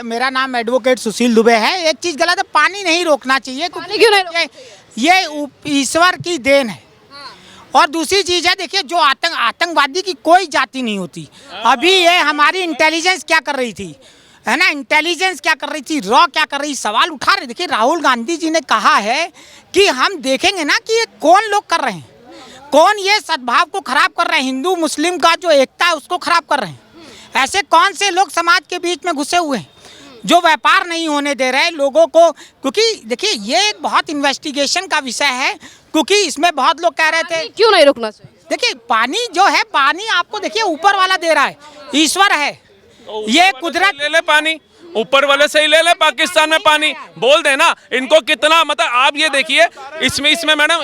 मेरा नाम एडवोकेट सुशील दुबे है। एक चीज़ गलत है, पानी नहीं रोकना चाहिए पानी क्यों नहीं ये ईश्वर की देन है। और दूसरी चीज़ है, देखिए जो आतंकवादी की कोई जाति नहीं होती। अभी ये हमारी इंटेलिजेंस क्या कर रही थी, है ना, इंटेलिजेंस क्या कर रही थी, रॉ क्या कर रही, सवाल उठा रहे। देखिए राहुल गांधी जी ने कहा है कि हम देखेंगे ना कि ये कौन लोग कर रहे हैं, कौन ये सद्भाव को खराब कर रहे हैं, हिंदू मुस्लिम का जो एकता है उसको खराब कर रहे हैं। ऐसे कौन से लोग समाज के बीच में घुसे हुए हैं जो व्यापार नहीं होने दे रहे लोगों को। क्योंकि देखिए ये एक बहुत इन्वेस्टिगेशन का विषय है, क्योंकि इसमें बहुत लोग कह रहे थे क्यों नहीं रुकना चाहिए। देखिए पानी जो है, पानी आपको देखिए ऊपर वाला दे रहा है, ईश्वर है, ये कुदरत। ले ले पानी, ऊपर वाले से ही ले ले। पाकिस्तान में पानी बोल देना इनको कितना, मतलब आप ये देखिए इसमें मैडम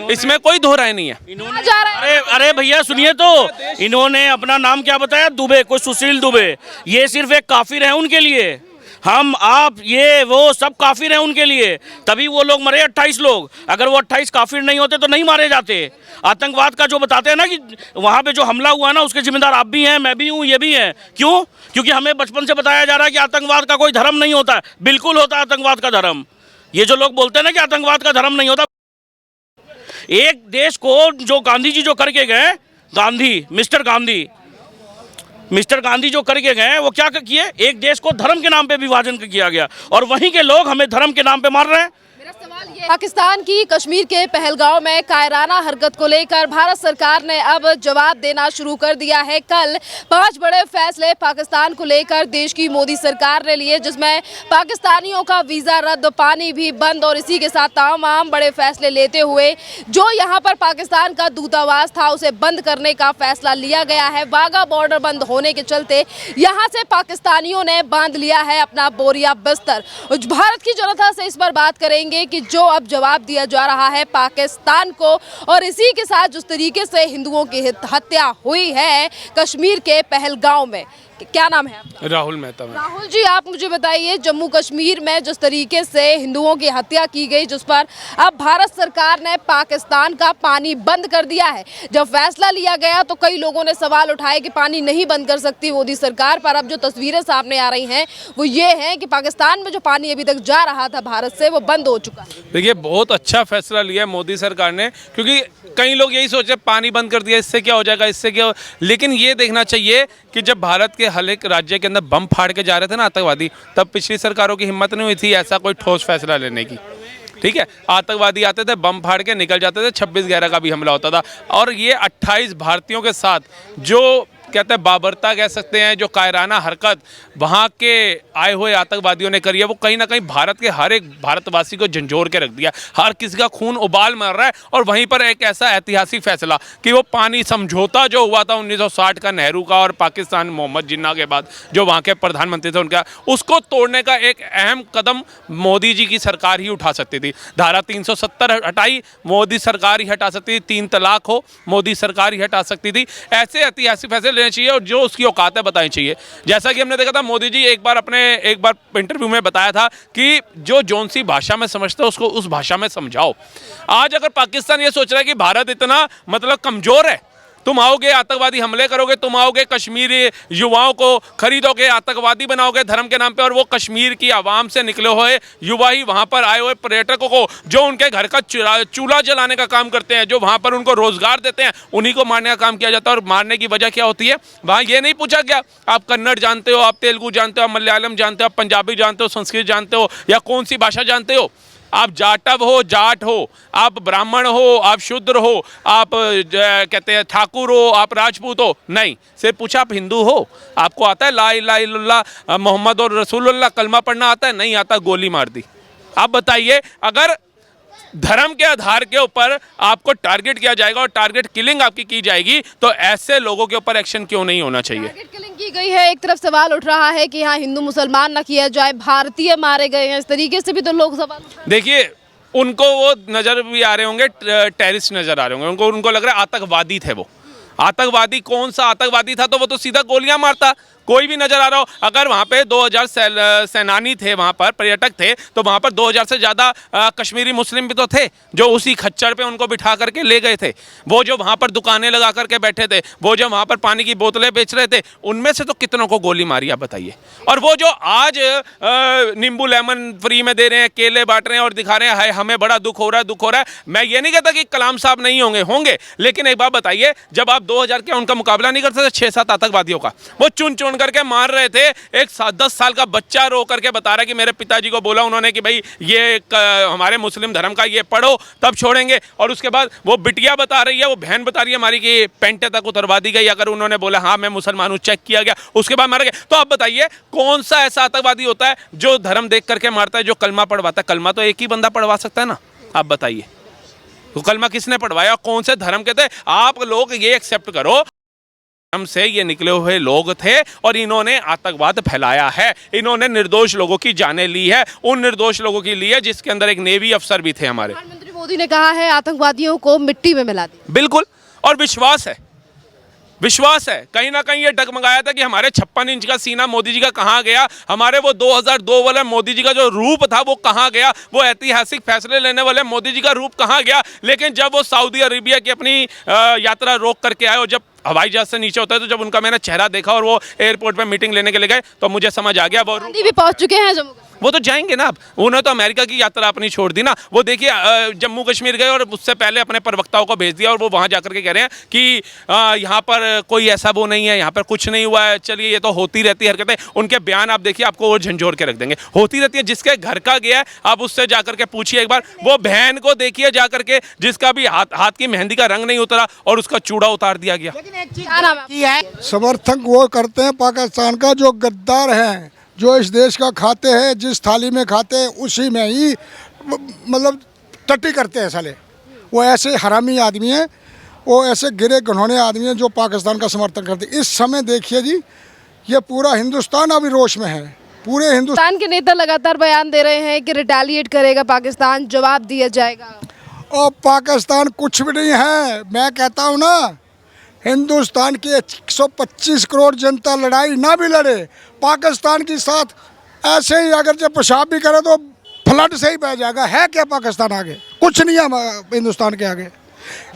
इसमें कोई दो राय नहीं है। इन्होंने जा रहा है। अरे भैया सुनिए तो, इन्होंने अपना नाम क्या बताया, दुबे, कोई सुशील दुबे। ये सिर्फ एक काफिर है उनके लिए। हम आप ये वो सब काफिर हैं उनके लिए, तभी वो लोग मरे 28 लोग। अगर वो 28 काफिर नहीं होते तो नहीं मारे जाते। आतंकवाद का जो बताते हैं ना कि वहाँ पे जो हमला हुआ ना उसके जिम्मेदार आप भी हैं, मैं भी हूँ, ये भी हैं। क्यों? क्योंकि हमें बचपन से बताया जा रहा है कि आतंकवाद का कोई धर्म नहीं होता। बिल्कुल होता है आतंकवाद का धर्म। ये जो लोग बोलते हैं ना कि आतंकवाद का धर्म नहीं होता, एक देश को जो गांधी जी जो करके गए, मिस्टर गांधी जो करके गए वो क्या किए, एक देश को धर्म के नाम पे विभाजन किया गया और वहीं के लोग हमें धर्म के नाम पे मार रहे हैं। पाकिस्तान की कश्मीर के पहलगांव में कायराना हरकत को लेकर भारत सरकार ने अब जवाब देना शुरू कर दिया है। कल 5 बड़े फैसले पाकिस्तान को लेकर देश की मोदी सरकार ने लिए, जिसमें पाकिस्तानियों का वीज़ा रद्द, पानी भी बंद और इसी के साथ तमाम बड़े फैसले लेते हुए जो यहाँ पर पाकिस्तान का दूतावास था उसे बंद करने का फैसला लिया गया है। वाघा बॉर्डर बंद होने के चलते यहाँ से पाकिस्तानियों ने बांध लिया है अपना बोरिया बिस्तर। भारत की जनता से इस पर बात करेंगे कि जो अब जवाब दिया जा रहा है पाकिस्तान को, और इसी के साथ जिस तरीके से हिंदुओं की हत्या हुई है कश्मीर के पहलगांव में। क्या नाम है आपका? राहुल मेहता। राहुल जी, आप मुझे बताइए, जम्मू कश्मीर में जिस तरीके से हिंदुओं की हत्या की गई, जिस पर अब भारत सरकार ने पाकिस्तान का पानी बंद कर दिया है। जब फैसला लिया गया तो कई लोगों ने सवाल उठाए कि पानी नहीं बंद कर सकती मोदी सरकार, पर अब जो तस्वीरें सामने आ रही हैं वो ये हैं कि पाकिस्तान में जो पानी अभी तक जा रहा था भारत से वो बंद हो चुका है। देखिए बहुत अच्छा फैसला लिया है मोदी सरकार ने, क्योंकि कई लोग यही सोचे पानी बंद कर दिया इससे क्या हो जाएगा, इससे क्या हो, लेकिन ये देखना चाहिए कि जब भारत के हर एक राज्य के अंदर बम फाड़ के जा रहे थे ना आतंकवादी, तब पिछली सरकारों की हिम्मत नहीं हुई थी ऐसा कोई ठोस फैसला लेने की। ठीक है, आतंकवादी आते थे, बम फाड़ के निकल जाते थे, 26/11 का भी हमला होता था। और ये 28 भारतीयों के साथ जो कहते हैं बाबरता कह सकते हैं, जो कायराना हरकत वहाँ के आए हुए आतंकवादियों ने करी है, वो कहीं ना कहीं भारत के हर एक भारतवासी को झंझोर के रख दिया। हर किसी का खून उबाल मार रहा है। और वहीं पर एक ऐसा ऐतिहासिक फैसला कि वो पानी समझौता जो हुआ था 1960 का, नेहरू का और पाकिस्तान मोहम्मद जिन्ना के बाद जो वहाँ के प्रधानमंत्री थे उनका, उसको तोड़ने का एक अहम कदम मोदी जी की सरकार ही उठा सकती थी। धारा 370 हटाई, मोदी सरकार ही हटा सकती थी। 3 तलाक हो, मोदी सरकार ही हटा सकती थी। ऐसे ऐतिहासिक फैसले लेने चाहिए और जो उसकी औकात है बतानी चाहिए। जैसा कि हमने देखा था मोदी जी एक बार इंटरव्यू में बताया था कि जो जौन सी भाषा में समझते हो उसको उस भाषा में समझाओ। आज अगर पाकिस्तान ये सोच रहा है कि भारत इतना मतलब कमजोर है, तुम आओगे आतंकवादी हमले करोगे, तुम आओगे कश्मीरी युवाओं को खरीदोगे, आतंकवादी बनाओगे धर्म के नाम पे, और वो कश्मीर की आवाम से निकले हुए युवा ही वहाँ पर आए हुए पर्यटकों को जो उनके घर का चूल्हा जलाने का काम करते हैं, जो वहाँ पर उनको रोजगार देते हैं, उन्हीं को मारने का काम किया जाता है। और मारने की वजह क्या होती है, वहाँ ये नहीं पूछा गया आप कन्नड़ जानते हो, आप तेलुगु जानते हो, आप मलयालम जानते हो, आप पंजाबी जानते हो, संस्कृत जानते हो, या कौन सी भाषा जानते हो, आप जाटव हो, जाट हो, आप ब्राह्मण हो, आप शूद्र हो, आप कहते हैं ठाकुर हो, आप राजपूत हो, नहीं, सिर्फ पूछा आप हिंदू हो, आपको आता है ला इलाहा इल्लल्लाह मोहम्मद और रसूलुल्लाह कलमा पढ़ना आता है, नहीं आता, गोली मार दी। आप बताइए, अगर धर्म के आधार के ऊपर आपको टारगेट किया जाएगा और टारगेट किलिंग आपकी की जाएगी, तो ऐसे लोगों के ऊपर एक्शन क्यों नहीं होना चाहिए। टारगेट किलिंग की गई है, एक तरफ सवाल उठ रहा है कि यहाँ हिंदू मुसलमान ना किया जाए, भारतीय मारे गए हैं, इस तरीके से भी तो लोग सवाल। देखिए उनको वो नज़र भी आ रहे होंगे, टेररिस्ट नज़र आ रहे होंगे, उनको लग रहा है आतंकवादी थे वो। आतंकवादी कौन सा आतंकवादी था, तो वो तो सीधा गोलियां मारता, कोई भी नजर आ रहा हो। अगर वहाँ पे 2000 सेनानी थे, वहाँ पर पर्यटक थे, तो वहाँ पर 2000 से ज़्यादा कश्मीरी मुस्लिम भी तो थे जो उसी खच्चर पे उनको बिठा करके ले गए थे। वो जो वहाँ पर दुकानें लगा करके बैठे थे, वो जो वहाँ पर पानी की बोतलें बेच रहे थे, उनमें से तो कितनों को गोली मारी, आप बताइए। और वो जो आज नींबू लेमन फ्री में दे रहे हैं, केले बांट रहे हैं और दिखा रहे हैं हाय हमें बड़ा दुख हो रहा है, दुख हो रहा है। मैं ये नहीं कहता कि कलाम साहब नहीं होंगे, लेकिन एक बात बताइए, जब आप 2000 के उनका मुकाबला नहीं कर सकते 6-7 आतंकवादियों का, वो चुन चुन करके मार रहे थे। एक 10 साल का बच्चा रो करके बता रहा है कि मेरे पिताजी को बोला उन्होंने कि भाई ये हमारे मुस्लिम धर्म का ये पढ़ो तब छोड़ेंगे। और उसके बाद वो बिटिया बता रही है, वो बहन बता रही है हमारी कि पेंटे तक उतरवा दी गई अगर उन्होंने बोला हाँ मैं मुसलमान हूँ, चेक किया गया, उसके बाद मारा गया। तो आप बताइए कौन सा ऐसा आतंकवादी होता है जो धर्म देख करके मारता है, जो कलमा पढ़वाता है? कलमा तो एक ही बंदा पढ़वा सकता है ना, आप बताइए। तो कलमा किसने पढ़वाया, कौन से धर्म के थे? आप लोग ये एक्सेप्ट करो धर्म से ये निकले हुए लोग थे और इन्होंने आतंकवाद फैलाया है, इन्होंने निर्दोष लोगों की जानें ली है, उन निर्दोष लोगों की ली है जिसके अंदर एक नेवी अफसर भी थे हमारे। प्रधानमंत्री मोदी ने कहा है आतंकवादियों को मिट्टी में मिला दिया। बिल्कुल, और विश्वास है कहीं ना कहीं ये डगमगाया था कि हमारे 56 इंच का सीना मोदी जी का कहाँ गया, हमारे वो 2002 वाले मोदी जी का जो रूप था वो कहाँ गया, वो ऐतिहासिक फैसले लेने वाले मोदी जी का रूप कहाँ गया। लेकिन जब वो सऊदी अरेबिया की अपनी यात्रा रोक करके आए और जब हवाई जहाज से नीचे होता है, तो जब उनका मैंने चेहरा देखा और वो एयरपोर्ट पे मीटिंग लेने के लिए गए, तो मुझे समझ आ गया वो गांधी भी पहुंच चुके हैं जम्मू। वो तो जाएंगे ना, अब उन्होंने तो अमेरिका की यात्रा अपनी छोड़ दी ना। वो देखिए जम्मू कश्मीर गए और उससे पहले अपने प्रवक्ताओं को भेज दिया और वो वहाँ जाकर के कह रहे हैं कि यहाँ पर कोई ऐसा वो नहीं है, यहाँ पर कुछ नहीं हुआ है, चलिए ये तो होती रहती है हरकतें। उनके बयान आप देखिए, आपको वो झंझोर के रख देंगे। होती रहती है, जिसके घर का गया है आप उससे जाकर के पूछिए एक बार, वो बहन को देखिए जाकर के जिसका भी हाथ की मेहंदी का रंग नहीं उतरा और उसका चूड़ा उतार दिया गया। लेकिन एक चीज क्या नाम है? की है, समर्थक वो करते हैं पाकिस्तान का जो गद्दार हैं, जो इस देश का खाते हैं, जिस थाली में खाते हैं उसी में ही मतलब टट्टी करते हैं साले। वो ऐसे हरामी आदमी हैं, वो ऐसे गिरे घनौने आदमी हैं जो पाकिस्तान का समर्थन करते हैं। इस समय देखिए जी, ये पूरा हिंदुस्तान अभी रोष में है, पूरे हिंदुस्तान पाकिस्तान के नेता लगातार बयान दे रहे हैं कि रिटेलिएट करेगा पाकिस्तान, जवाब दिया जाएगा। और पाकिस्तान कुछ भी नहीं है। मैं कहता हूँ ना, हिंदुस्तान की 125 करोड़ जनता लड़ाई ना भी लड़े पाकिस्तान के साथ, ऐसे ही अगर जब पेशाब भी करे तो फ्लड से ही बह जाएगा। है क्या पाकिस्तान आगे? कुछ नहीं है हिंदुस्तान के आगे।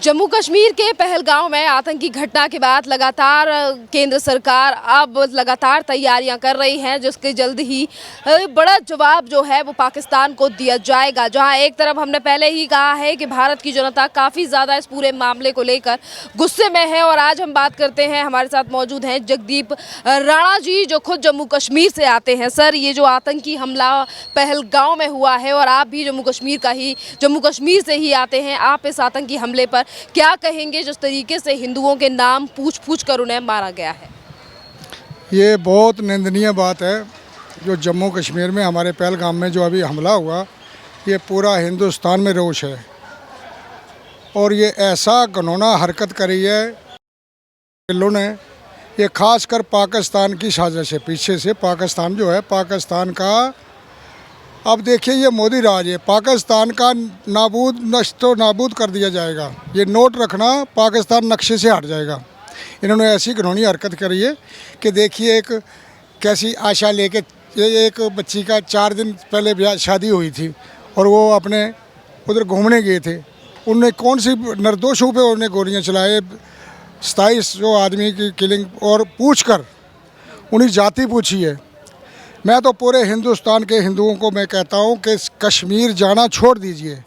जम्मू कश्मीर के पहलगांव में आतंकी घटना के बाद लगातार केंद्र सरकार अब लगातार तैयारियां कर रही है, जिसके जल्द ही बड़ा जवाब जो है वो पाकिस्तान को दिया जाएगा। जहां एक तरफ हमने पहले ही कहा है कि भारत की जनता काफ़ी ज़्यादा इस पूरे मामले को लेकर गुस्से में है, और आज हम बात करते हैं, हमारे साथ मौजूद हैं जगदीप राणा जी जो खुद जम्मू कश्मीर से आते हैं। सर, ये जो आतंकी हमला पहलगांव में हुआ है और आप भी जम्मू कश्मीर से ही आते हैं, आप इस आतंकी हमले पर क्या कहेंगे जिस तरीके से हिंदुओं के नाम पूछ कर उन्हें मारा गया है? ये बहुत निंदनीय बात है जो जम्मू कश्मीर में हमारे पहलगाम में जो अभी हमला हुआ, ये पूरा हिंदुस्तान में रोष है। और ये ऐसा घिनौना हरकत करी है ने, ये खासकर पाकिस्तान की साजिश है। पीछे से पाकिस्तान जो है, पाकिस्तान का अब देखिए ये मोदी राज है, पाकिस्तान का नष्टो नाबूद कर दिया जाएगा। ये नोट रखना, पाकिस्तान नक्शे से हट जाएगा। इन्होंने ऐसी घिनौनी हरकत करी है कि देखिए एक कैसी आशा लेके, ये एक बच्ची का 4 दिन पहले ब्याह शादी हुई थी और वो अपने उधर घूमने गए थे, उनने कौन सी निर्दोषों पे उन्हें गोलियां चलाए, 27 जो आदमी की किलिंग, और पूछकर उन्हें जाति पूछी है। मैं तो पूरे हिंदुस्तान के हिंदुओं को मैं कहता हूं कि कश्मीर जाना छोड़ दीजिए।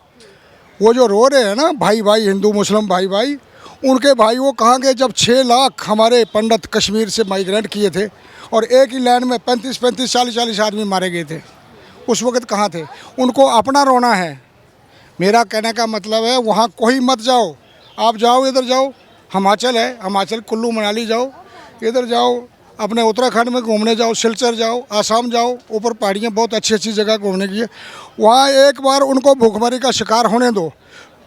वो जो रो रहे हैं ना भाई भाई, हिंदू मुस्लिम भाई भाई, उनके भाई वो कहाँ गए जब 6 लाख हमारे पंडित कश्मीर से माइग्रेट किए थे और एक ही लाइन में 35-35, 40-40 आदमी मारे गए थे? उस वक्त कहाँ थे? उनको अपना रोना है। मेरा कहने का मतलब है वहाँ कोई मत जाओ, आप जाओ इधर जाओ, हिमाचल है, हिमाचल कुल्लू मनाली जाओ, इधर जाओ अपने उत्तराखंड में घूमने जाओ, सिलचर जाओ, आसाम जाओ, ऊपर पहाड़ियाँ बहुत अच्छी जगह घूमने की है। वहाँ एक बार उनको भूखमरी का शिकार होने दो।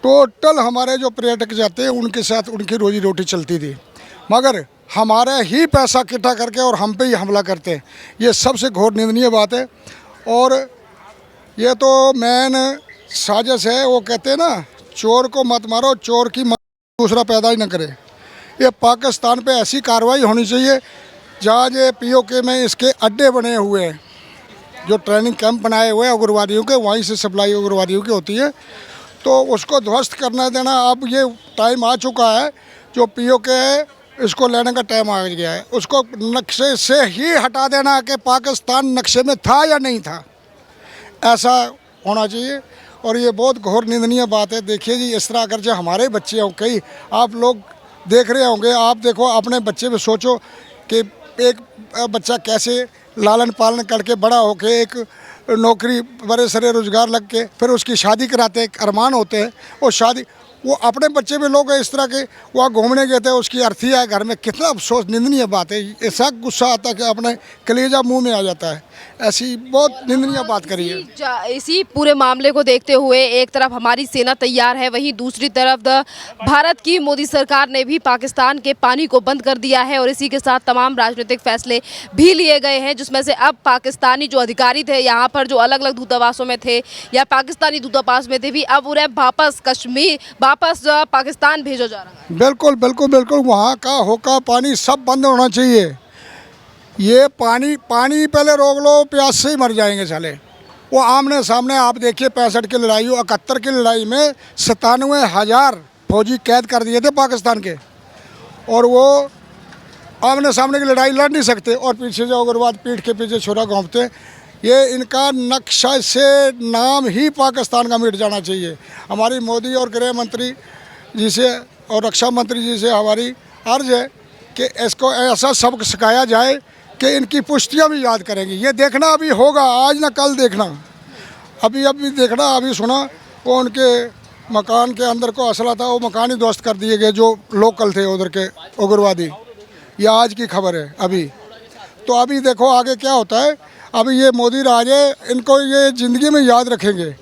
टोटल हमारे जो पर्यटक जाते हैं उनके साथ उनकी रोजी रोटी चलती थी, मगर हमारा ही पैसा इकट्ठा करके और हम पे ही हमला करते हैं। ये सबसे घोर निंदनीय बात है। और ये तो मेन साजिश है। वो कहते हैं ना, चोर को मत मारो, चोर की मत दूसरा पैदा ही न करे। ये पाकिस्तान पे ऐसी कार्रवाई होनी चाहिए जहाँ ये पीओके में इसके अड्डे बने हुए हैं, जो ट्रेनिंग कैंप बनाए हुए हैं उग्रवादियों के, वहीं से सप्लाई उग्रवादियों की होती है, तो उसको ध्वस्त करना देना अब ये टाइम आ चुका है। जो पीओके है इसको लेने का टाइम आ गया है, उसको नक्शे से ही हटा देना कि पाकिस्तान नक्शे में था या नहीं था, ऐसा होना चाहिए। और ये बहुत घोर निंदनीय बात है। देखिए जी, इस तरह अगर जो हमारे बच्चे हों, कई आप लोग देख रहे होंगे, आप देखो अपने बच्चे में सोचो कि एक बच्चा कैसे लालन पालन करके बड़ा होके एक नौकरी बड़े सरे रोज़गार लग के फिर उसकी शादी कराते, एक अरमान होते हैं, और शादी वो अपने बच्चे में लोग इस तरह के वहाँ घूमने गए थे, उसकी अर्थी है घर में, कितना अफसोस, निंदनीय बात है। ऐसा गुस्सा आता है कि अपने कलेजा मुंह में आ जाता है। ऐसी बहुत निंदनीय बात करी है। इसी पूरे मामले को देखते हुए एक तरफ हमारी सेना तैयार है, वहीं दूसरी तरफ भारत की मोदी सरकार ने भी पाकिस्तान के पानी को बंद कर दिया है और इसी के साथ तमाम राजनीतिक फैसले भी लिए गए हैं, जिसमें से अब पाकिस्तानी जो अधिकारी थे यहाँ पर, जो अलग अलग दूतावासों में थे या पाकिस्तानी दूतावास में थे, भी अब उन्हें वापस पाकिस्तान भेजा जा रहा है। बिल्कुल बिल्कुल बिल्कुल, वहाँ का होका पानी सब बंद होना चाहिए। ये पानी पहले रोक लो, प्यास से ही मर जाएंगे साले। वो आमने सामने आप देखिए, 65 की लड़ाई, 71 की लड़ाई में 97,000 फौजी कैद कर दिए थे पाकिस्तान के, और वो आमने सामने की लड़ाई लड़ नहीं सकते, और पीछे जो उग्रवाद पीठ के पीछे छुरा घोंपते। ये इनका नक्शा से नाम ही पाकिस्तान का मिट जाना चाहिए। हमारी मोदी और गृह मंत्री जी से और रक्षा मंत्री जी से हमारी अर्ज है कि इसको ऐसा सबक सिखाया जाए कि इनकी पुश्तियाँ भी याद करेंगी। ये देखना अभी होगा, आज ना कल देखना, अभी देखना। अभी सुना वो उनके मकान के अंदर को असला था, वो मकान ही ध्वस्त कर दिए गए जो लोकल थे उधर के उग्रवादी। ये आज की खबर है अभी। तो अभी देखो आगे क्या होता है। अभी ये मोदी राज है, इनको ये ज़िंदगी में याद रखेंगे,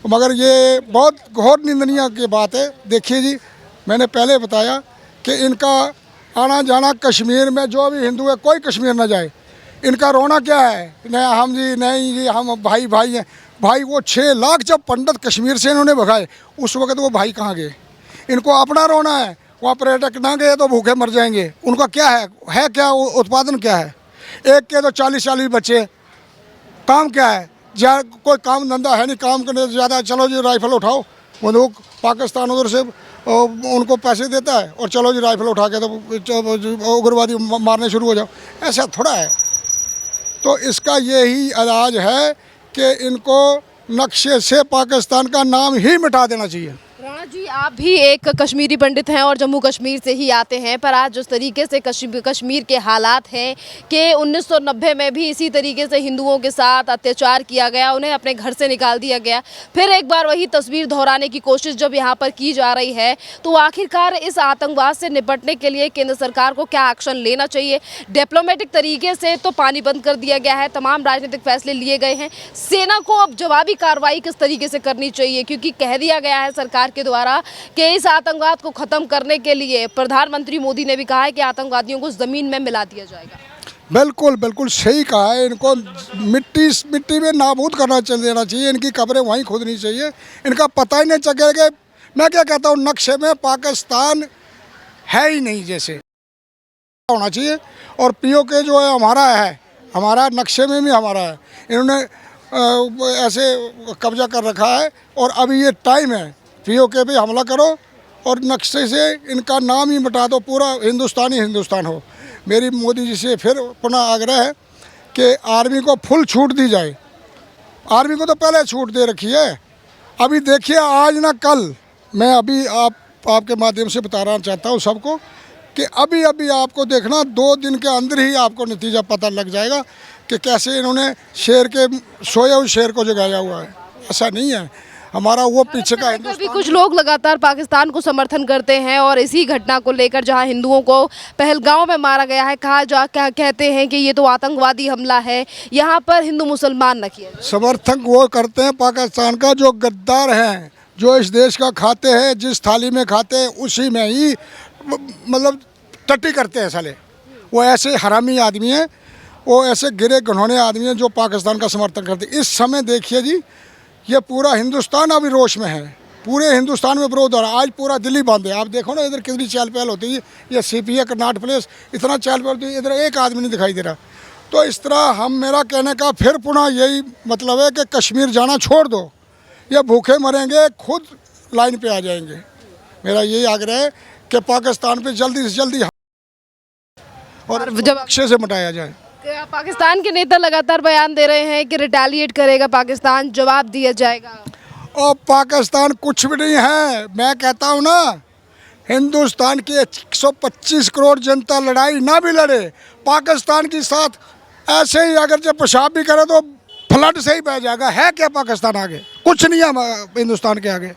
मगर ये बहुत घोर निंदनीय की बात है। देखिए जी, मैंने पहले बताया कि इनका आना जाना कश्मीर में, जो भी हिंदू है कोई कश्मीर ना जाए। इनका रोना क्या है, नहीं हम जी, नहीं जी हम भाई भाई हैं। भाई वो 6 लाख जब पंडित कश्मीर से इन्होंने भगाए, उस वक्त वो भाई कहाँ गए? इनको अपना रोना है। वहाँ पर्यटक ना गए तो भूखे मर जाएंगे। उनका क्या है क्या उत्पादन क्या है? एक के तो 40-40 बच्चे, काम क्या है? कोई काम धंधा है नहीं, काम करने से ज़्यादा चलो जी राइफल उठाओ, बंदूक, पाकिस्तान उधर से उनको पैसे देता है और चलो जी राइफल उठा के तो उग्रवादी मारने शुरू हो जाओ। ऐसा थोड़ा है। तो इसका यही इलाज है कि इनको नक्शे से पाकिस्तान का नाम ही मिटा देना चाहिए। राणा जी, आप भी एक कश्मीरी पंडित हैं और जम्मू कश्मीर से ही आते हैं, पर आज जिस तरीके से कश्मीर के हालात हैं कि 1990 में भी इसी तरीके से हिंदुओं के साथ अत्याचार किया गया, उन्हें अपने घर से निकाल दिया गया, फिर एक बार वही तस्वीर दोहराने की कोशिश जब यहाँ पर की जा रही है, तो आखिरकार इस आतंकवाद से निपटने के लिए केंद्र सरकार को क्या एक्शन लेना चाहिए? डिप्लोमेटिक तरीके से तो पानी बंद कर दिया गया है, तमाम राजनीतिक फैसले लिए गए हैं, सेना को अब जवाबी कार्रवाई किस तरीके से करनी चाहिए? क्योंकि कह दिया गया है सरकार के द्वारा कि इस आतंकवाद को खत्म करने के लिए प्रधानमंत्री मोदी ने भी कहा है कि आतंकवादियों को जमीन में मिला दिया जाएगा। बिल्कुल बिल्कुल सही कहा है। इनको मिट्टी में नाबूद करना देना चाहिए, इनकी कब्रें वहीं खोदनी चाहिए। इनका पता ही नहीं चलेगा। मैं क्या कहता हूँ, नक्शे में पाकिस्तान है ही नहीं जैसे होना चाहिए। और पीओके जो है हमारा नक्शे में भी हमारा है। इन्होंने ऐसे कब्जा कर रखा है, और अभी ये टाइम है पीओके पे हमला करो और नक्शे से इनका नाम ही मिटा दो, पूरा हिंदुस्तान हो। मेरी मोदी जी से फिर पुनः आग्रह है कि आर्मी को फुल छूट दी जाए। आर्मी को तो पहले छूट दे रखी है। अभी देखिए, आज ना कल, मैं अभी आपके माध्यम से बताना चाहता हूँ सबको कि अभी आपको देखना, 2 दिन के अंदर ही आपको नतीजा पता लग जाएगा कि कैसे इन्होंने सोए हुए शेर को जगाया हुआ है। ऐसा नहीं है हमारा वो पीछे का हिंदुस्तान। भी कुछ लोग लगातार पाकिस्तान को समर्थन करते हैं और इसी घटना को लेकर, जहां हिंदुओं को पहलगांव में मारा गया है, कहते हैं कि ये तो आतंकवादी हमला है, यहाँ पर हिंदू मुसलमान न किया। समर्थन वो करते हैं पाकिस्तान का जो गद्दार हैं, जो इस देश का खाते हैं, जिस थाली में खाते हैं उसी में ही मतलब टट्टी करते हैं साले। वो ऐसे हरामी आदमी हैं, वो ऐसे गिरे घिनौने आदमी हैं जो पाकिस्तान का समर्थन करते हैं। इस समय देखिए जी, ये पूरा हिंदुस्तान अभी रोष में है। पूरे हिंदुस्तान में विरोध हो रहा है। आज पूरा दिल्ली बंद है। आप देखो ना इधर कितनी चहल पहल होती है। ये सीपीए करनाट प्लेस इतना चहल पहल होती है, इधर एक आदमी नहीं दिखाई दे रहा। तो इस तरह हम, मेरा कहने का फिर पुनः यही मतलब है कि कश्मीर जाना छोड़ दो। ये भूखे मरेंगे, खुद लाइन पे आ जाएंगे। मेरा यही आग्रह है कि पाकिस्तान पे जल्दी से जल्दी और जब अक्षय से मिटाया जाए। पाकिस्तान के नेता लगातार बयान दे रहे हैं कि रिटेलिएट करेगा पाकिस्तान, जवाब दिया जाएगा। और पाकिस्तान कुछ भी नहीं है। मैं कहता हूँ ना, हिंदुस्तान की 125 करोड़ जनता लड़ाई ना भी लड़े, पाकिस्तान के साथ ऐसे ही अगर जब पेशाब भी करे तो फ्लड से ही बह जाएगा। है क्या पाकिस्तान आगे? कुछ नहीं है हिंदुस्तान के आगे।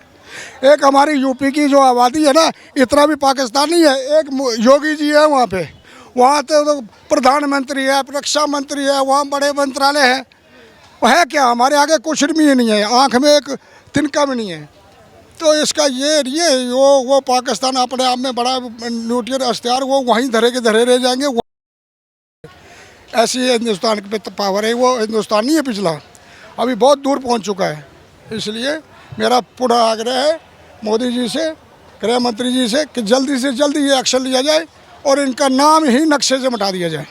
एक हमारी यूपी की जो आबादी है ना, इतना भी पाकिस्तान नहीं है। एक योगी जी है वहाँ पे, वहाँ तो प्रधानमंत्री है, रक्षा मंत्री है, वहाँ बड़े मंत्रालय है। वो है क्या? हमारे आगे कुछ भी नहीं है, आँख में एक तिनका भी नहीं है। तो इसका ये वो पाकिस्तान अपने आप में बड़ा न्यूक्लियर अख्तियार, वो वहीं धरे के धरे रह जाएंगे। ऐसी हिंदुस्तान पे पावर है, वो हिंदुस्तान नहीं है पिछला, अभी बहुत दूर पहुंच चुका है। इसलिए मेरा पुनः आग्रह है मोदी जी से, गृह मंत्री जी से कि जल्दी से जल्दी ये एक्शन लिया जाए और इनका नाम ही नक्शे से मिटा दिया जाए।